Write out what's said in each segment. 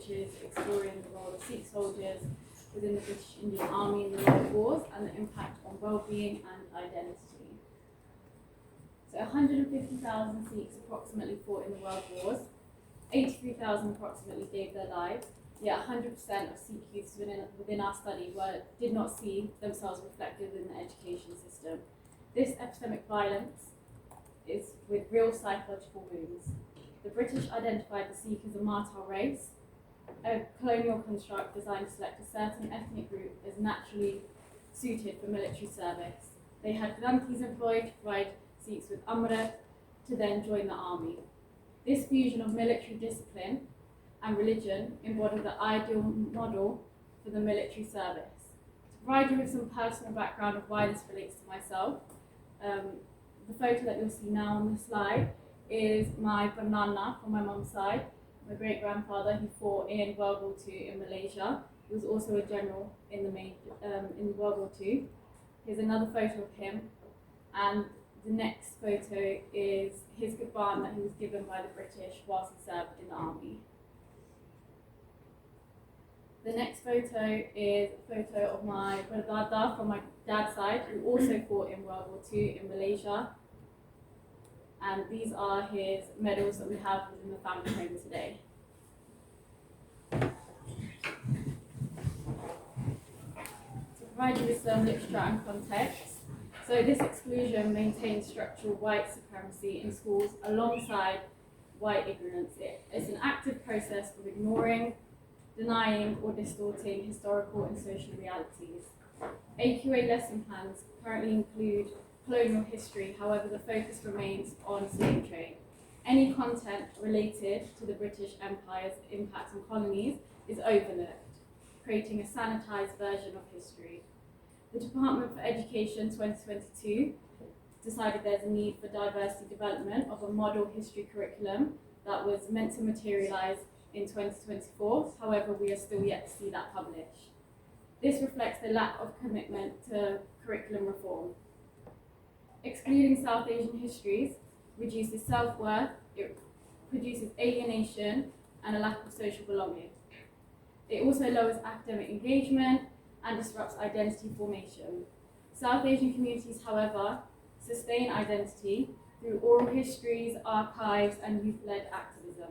which is exploring the role of Sikh soldiers within the British Indian Army in the World Wars and the impact on well-being and identity. So 150,000 Sikhs approximately fought in the World Wars, 83,000 approximately gave their lives, yet 100% of Sikh youths within our study did not see themselves reflected in the education system. This epistemic violence is with real psychological wounds. The British identified the Sikh as a martyr race, a colonial construct designed to select a certain ethnic group as naturally suited for military service. They had granthis employed to provide Sikhs with amrit to then join the army. This fusion of military discipline and religion embodied the ideal model for the military service. To provide you with some personal background of why this relates to myself, the photo that you'll see now on the slide is my banana from my mum's side, my great-grandfather who fought in World War II in Malaysia. He was also a general in World War II. Here's another photo of him, and the next photo is his Quran that he was given by the British whilst he served in the army. The next photo is a photo of my Bardada from my dad's side, who also fought in World War II in Malaysia. And these are his medals that we have within the family home today. To provide you with some literature and context, so this exclusion maintains structural white supremacy in schools alongside white ignorance. It's an active process of ignoring, denying or distorting historical and social realities. AQA lesson plans currently include colonial history, however the focus remains on slave trade. Any content related to the British Empire's impact on colonies is overlooked, creating a sanitized version of history. The Department for Education 2022 decided there's a need for diversity development of a model history curriculum that was meant to materialize in 2024, however we are still yet to see that published. This reflects the lack of commitment to curriculum reform. Excluding South Asian histories reduces self-worth, it produces alienation and a lack of social belonging. It also lowers academic engagement and disrupts identity formation. South Asian communities, however, sustain identity through oral histories, archives, and youth-led activism.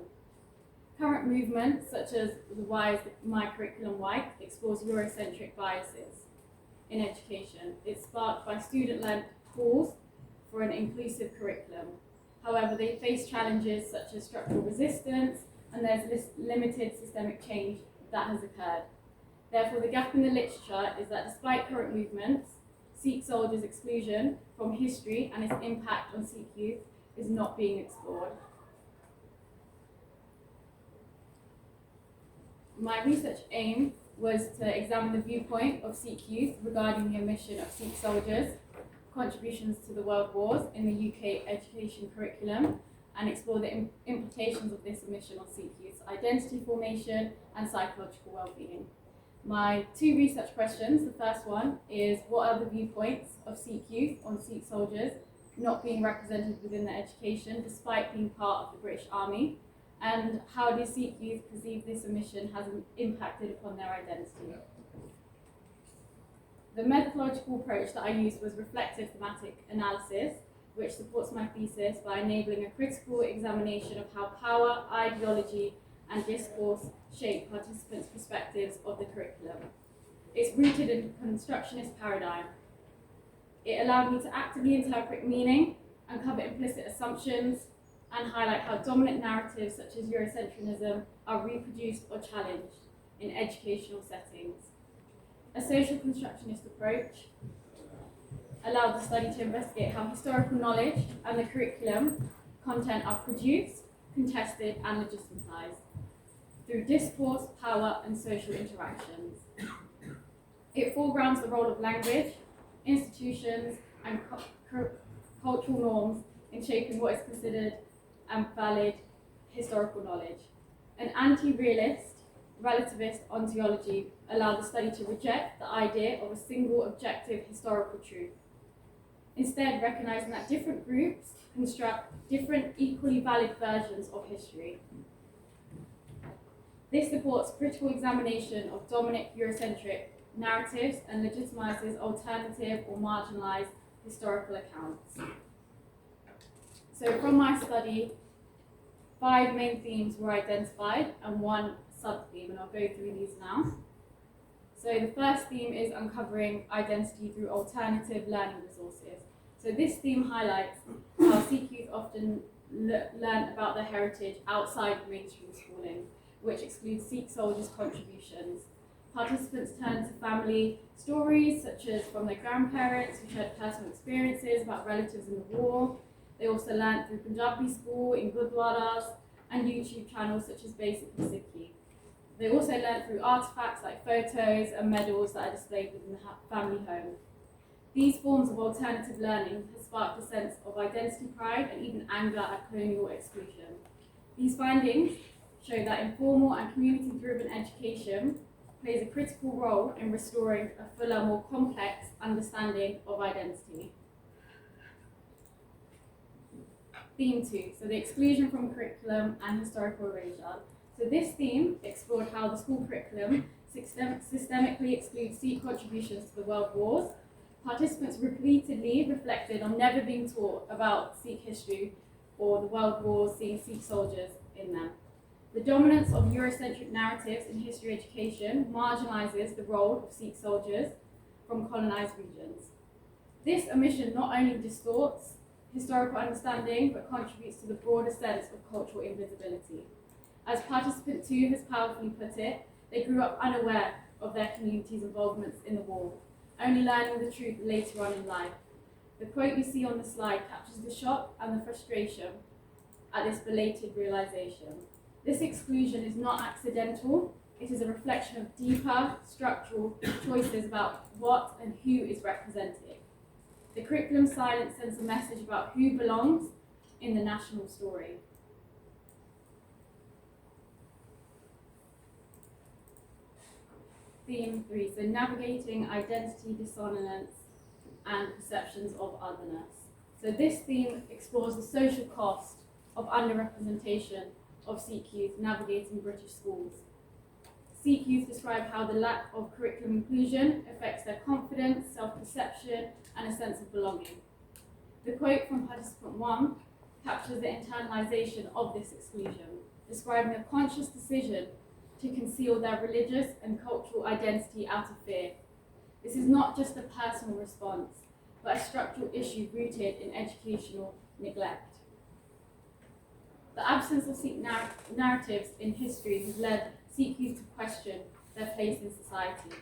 Current movements, such as the Why is My Curriculum White, explores Eurocentric biases in education. It's sparked by student-led calls for an inclusive curriculum. However, they face challenges such as structural resistance, and there's this limited systemic change that has occurred. Therefore, the gap in the literature is that despite current movements, Sikh soldiers' exclusion from history and its impact on Sikh youth is not being explored. My research aim was to examine the viewpoint of Sikh youth regarding the omission of Sikh soldiers, contributions to the world wars in the UK education curriculum, and explore the implications of this omission on Sikh youth's identity formation and psychological well-being. My two research questions, the first one is, what are the viewpoints of Sikh youth on Sikh soldiers not being represented within their education despite being part of the British Army? And how do Sikh youth perceive this omission has impacted upon their identity? The methodological approach that I used was reflective thematic analysis, which supports my thesis by enabling a critical examination of how power, ideology, and discourse shape participants' perspectives of the curriculum. It's rooted in a constructionist paradigm. It allowed me to actively interpret meaning, uncover implicit assumptions, and highlight how dominant narratives such as Eurocentrism are reproduced or challenged in educational settings. A social constructionist approach allowed the study to investigate how historical knowledge and the curriculum content are produced, contested, and legitimatized through discourse, power, and social interactions. It foregrounds the role of language, institutions, and cultural norms in shaping what is considered and valid historical knowledge. An anti-realist, relativist ontology allowed the study to reject the idea of a single objective historical truth, instead recognizing that different groups construct different equally valid versions of history. This supports critical examination of dominant Eurocentric narratives and legitimizes alternative or marginalized historical accounts. So from my study, 5 main themes were identified and 1 sub-theme, and I'll go through these now. So the first theme is uncovering identity through alternative learning resources. So this theme highlights how Sikh youth often learn about their heritage outside of mainstream schooling, which excludes Sikh soldiers' contributions. Participants turn to family stories, such as from their grandparents who shared personal experiences about relatives in the war. They also learned through Punjabi school, in gurdwaras, and YouTube channels such as Basically Sikhi. They also learned through artifacts like photos and medals that are displayed within the family home. These forms of alternative learning have sparked a sense of identity pride and even anger at colonial exclusion. These findings show that informal and community-driven education plays a critical role in restoring a fuller, more complex understanding of identity. Theme 2, so the exclusion from curriculum and historical erasure. So this theme explored how the school curriculum systemically excludes Sikh contributions to the world wars. Participants repeatedly reflected on never being taught about Sikh history or the world wars, seeing Sikh soldiers in them. The dominance of Eurocentric narratives in history education marginalizes the role of Sikh soldiers from colonized regions. This omission not only distorts historical understanding, but contributes to the broader sense of cultural invisibility. As participant 2 has powerfully put it, they grew up unaware of their community's involvements in the war, only learning the truth later on in life. The quote you see on the slide captures the shock and the frustration at this belated realization. This exclusion is not accidental, it is a reflection of deeper structural choices about what and who is represented. The curriculum silence sends a message about who belongs in the national story. Theme 3, so navigating identity dissonance and perceptions of otherness. So this theme explores the social cost of underrepresentation of Sikh youth navigating British schools. Sikh youth describe how the lack of curriculum inclusion affects their confidence, self-perception, and a sense of belonging. The quote from participant 1 captures the internalization of this exclusion, describing a conscious decision to conceal their religious and cultural identity out of fear. This is not just a personal response, but a structural issue rooted in educational neglect. The absence of Sikh narratives in history has led Sikh youth to question their place in society,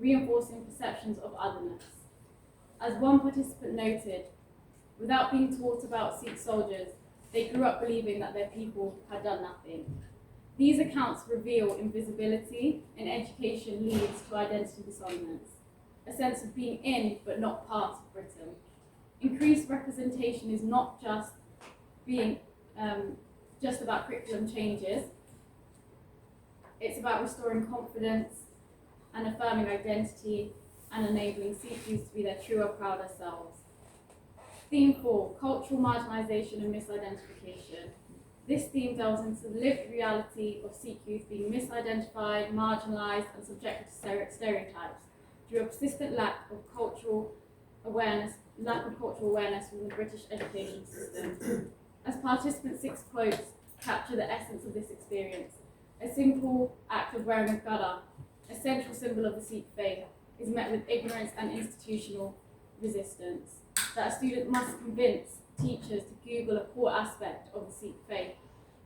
reinforcing perceptions of otherness. As one participant noted, without being taught about Sikh soldiers, they grew up believing that their people had done nothing. These accounts reveal invisibility in education leads to identity dissonance, a sense of being in but not part of Britain. Increased representation is not just about curriculum changes. It's about restoring confidence and affirming identity and enabling Sikh youth to be their truer, prouder selves. Theme 4, cultural marginalization and misidentification. This theme delves into the lived reality of Sikh youth being misidentified, marginalized, and subjected to stereotypes due to a persistent lack of cultural awareness within the British education system. As participant 6 quotes capture the essence of this experience, a simple act of wearing a ghada, a central symbol of the Sikh faith, is met with ignorance and institutional resistance. That a student must convince teachers to Google a core aspect of the Sikh faith,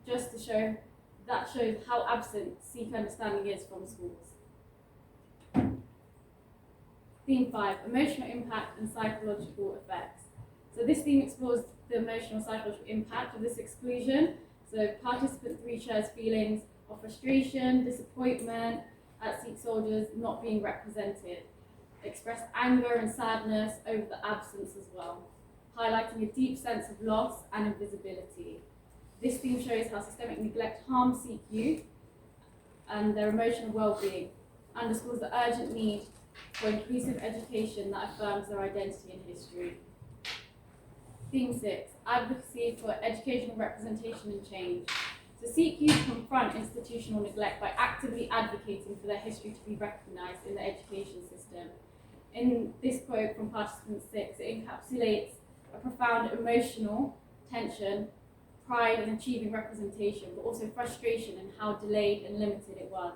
just to shows how absent Sikh understanding is from schools. Theme 5, emotional impact and psychological effects. So this theme explores the emotional psychological impact of this exclusion. So participant 3 shares feelings of frustration, disappointment at Sikh soldiers not being represented, expressed anger and sadness over the absence as well, highlighting a deep sense of loss and invisibility. This theme shows how systemic neglect harms Sikh youth and their emotional well-being, underscores the urgent need for inclusive education that affirms their identity and history. Theme 6, advocacy for educational representation and change. So Sikh youth confront institutional neglect by actively advocating for their history to be recognised in the education system. In this quote from participant 6, it encapsulates a profound emotional tension, pride in achieving representation, but also frustration in how delayed and limited it was.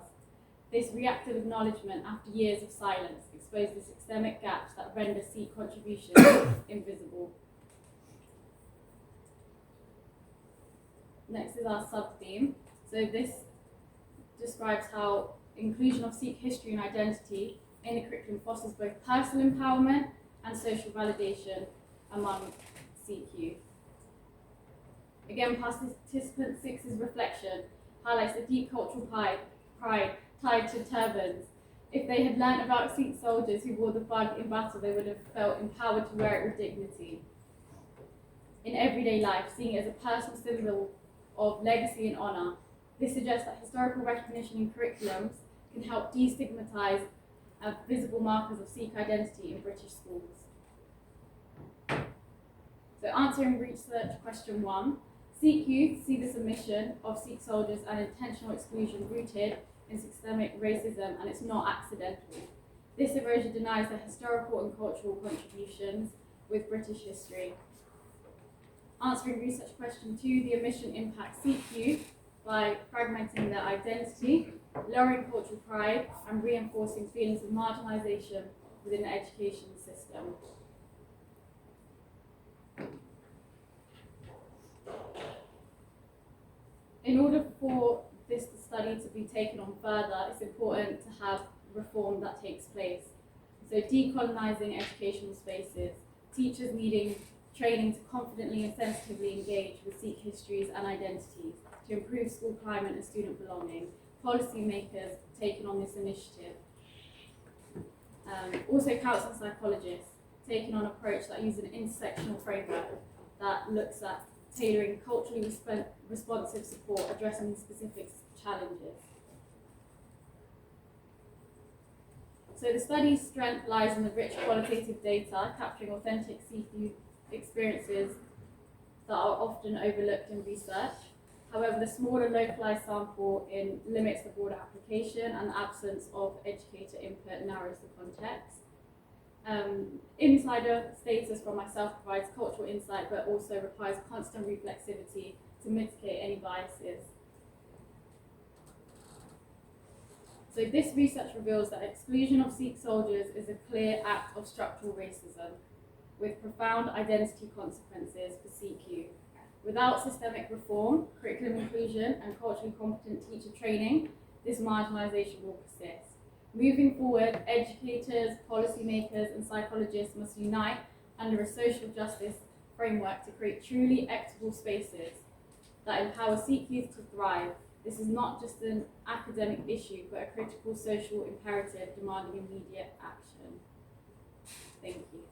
This reactive acknowledgement after years of silence exposed the systemic gaps that render Sikh contributions invisible. Next is our sub-theme. So this describes how inclusion of Sikh history and identity in the curriculum fosters both personal empowerment and social validation among Sikh youth. Again, participant 6's reflection highlights the deep cultural pride tied to turbans. If they had learnt about Sikh soldiers who wore the flag in battle, they would have felt empowered to wear it with dignity. In everyday life, seeing it as a personal symbol of legacy and honour, this suggests that historical recognition in curriculums can help destigmatise visible markers of Sikh identity in British schools. So answering research question 1, Sikh youth see the submission of Sikh soldiers and intentional exclusion rooted in systemic racism, and it's not accidental. This erosion denies their historical and cultural contributions with British history. Answering research question 2, the omission impacts Sikh youth by fragmenting their identity, lowering cultural pride, and reinforcing feelings of marginalisation within the education system. In order for this study to be taken on further, it's important to have reform that takes place. So decolonising educational spaces, teachers needing training to confidently and sensitively engage with Sikh histories and identities to improve school climate and student belonging, policy makers taking on this initiative. Also counsellor and psychologists taking on an approach that uses an intersectional framework that looks at tailoring culturally responsive support addressing specific challenges. So the study's strength lies in the rich qualitative data capturing authentic Sikh youth experiences that are often overlooked in research. However, the smaller localised sample limits the broader application, and the absence of educator input narrows the context. Insider status from myself provides cultural insight, but also requires constant reflexivity to mitigate any biases. So this research reveals that exclusion of Sikh soldiers is a clear act of structural racism, with profound identity consequences for Sikh youth. Without systemic reform, curriculum inclusion, and culturally competent teacher training, this marginalisation will persist. Moving forward, educators, policymakers, and psychologists must unite under a social justice framework to create truly equitable spaces that empower Sikh youth to thrive. This is not just an academic issue, but a critical social imperative demanding immediate action. Thank you.